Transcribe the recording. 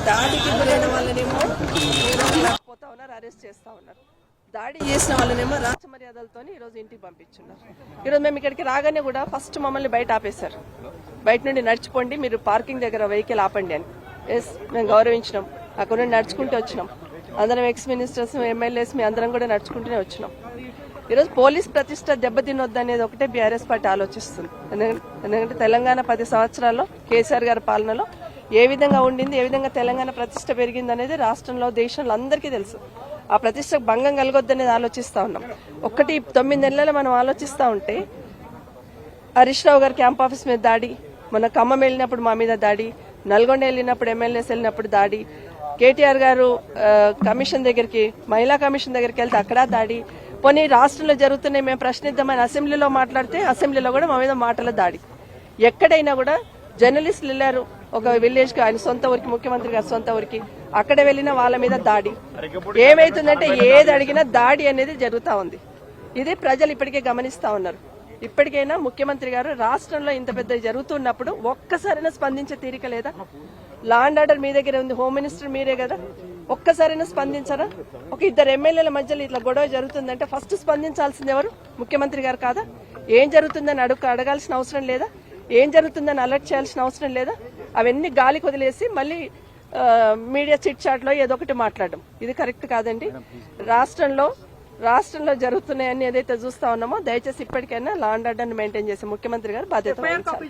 దాడికి గురైన వాళ్ళనేమో పోతా ఉన్నారు, అరెస్ట్ చేస్తా ఉన్నారు. దాడి చేసిన వాళ్ళనేమో రాజమర్యాదలతో ఈరోజు ఇంటికి పంపించున్నారు. ఈరోజు మేము ఇక్కడికి రాగానే కూడా ఫస్ట్ మమ్మల్ని బయట ఆపేశారు. బయట నుండి నడిచిపోండి, మీరు పార్కింగ్ దగ్గర వెహికల్ ఆపండి అని. ఎస్, మేము గౌరవించినాం. అక్కడ నుండి నడుచుకుంటూ వచ్చినాం. అందరం ఎక్స్ మినిస్టర్స్, ఎమ్మెల్యేస్ మీ అందరం కూడా నడుచుకుంటూనే వచ్చినాం. ఈరోజు పోలీస్ ప్రతిష్ట దెబ్బతినొద్దు అనేది ఒకటే బీఆర్ఎస్ పార్టీ ఆలోచిస్తుంది. ఎందుకంటే తెలంగాణ 10 సంవత్సరాల్లో కేసీఆర్ గారి పాలనలో ఏ విధంగా ఉండింది, ఏ విధంగా తెలంగాణ ప్రతిష్ట పెరిగింది అనేది రాష్ట్రంలో, దేశంలో అందరికీ తెలుసు. ఆ ప్రతిష్టకు భంగం కలగొద్దనేది ఆలోచిస్తా ఉన్నాం. 9 నెలలు మనం ఆలోచిస్తా ఉంటే హరీష్ రావు గారి క్యాంప్ ఆఫీస్ మీద దాడి, మన ఖమ్మం వెళ్ళినప్పుడు మా మీద దాడి, నల్గొండ వెళ్ళినప్పుడు ఎమ్మెల్యేస్ వెళ్ళినప్పుడు దాడి, కేటీఆర్ గారు కమిషన్ దగ్గరికి, మహిళా కమిషన్ దగ్గరికి వెళ్తే అక్కడ దాడి. పోనీ రాష్ట్రంలో జరుగుతున్నాయి మేము ప్రశ్నిద్దామని అసెంబ్లీలో మాట్లాడితే అసెంబ్లీలో కూడా మా మీద మాటల దాడి. ఎక్కడైనా కూడా జర్నలిస్టులు వెళ్లారు ఒక విలేజ్ కి, ఆయన సొంత ఊరికి, ముఖ్యమంత్రి గారి సొంత ఊరికి, అక్కడ వెళ్లిన వాళ్ళ మీద దాడి. ఏమైతుందంటే ఏది అడిగినా దాడి అనేది జరుగుతా ఉంది. ఇది ప్రజలు ఇప్పటికే గమనిస్తా ఉన్నారు. ఇప్పటికైనా ముఖ్యమంత్రి గారు రాష్ట్రంలో ఇంత పెద్ద జరుగుతున్నప్పుడు ఒక్కసారైనా స్పందించే తీరిక లేదా? లా అండ్ ఆర్డర్ మీ దగ్గర ఉంది, హోమ్ మినిస్టర్ మీరే కదా, ఒక్కసారైనా స్పందించరా? ఒక 2 ఎమ్మెల్యేల మధ్యలో ఇట్లా గొడవ జరుగుతుందంటే ఫస్ట్ స్పందించాల్సింది ఎవరు? ముఖ్యమంత్రి గారు కాదా? ఏం జరుగుతుందని అడగాల్సిన అవసరం లేదా? ఏం జరుగుతుందని అలర్ట్ చేయాల్సిన అవసరం లేదా? అవన్నీ గాలికి వదిలేసి మళ్ళీ మీడియా చిట్ చాట్ లో ఏదో ఒకటి మాట్లాడడం ఇది కరెక్ట్ కాదండి. రాష్ట్రంలో జరుగుతున్నాయని ఏదైతే చూస్తా ఉన్నామో దయచేసి ఇప్పటికైనా లా అండ్ ఆర్డర్ మెయింటైన్ చేసే ముఖ్యమంత్రి గారు బాధ్యత వహించాలి.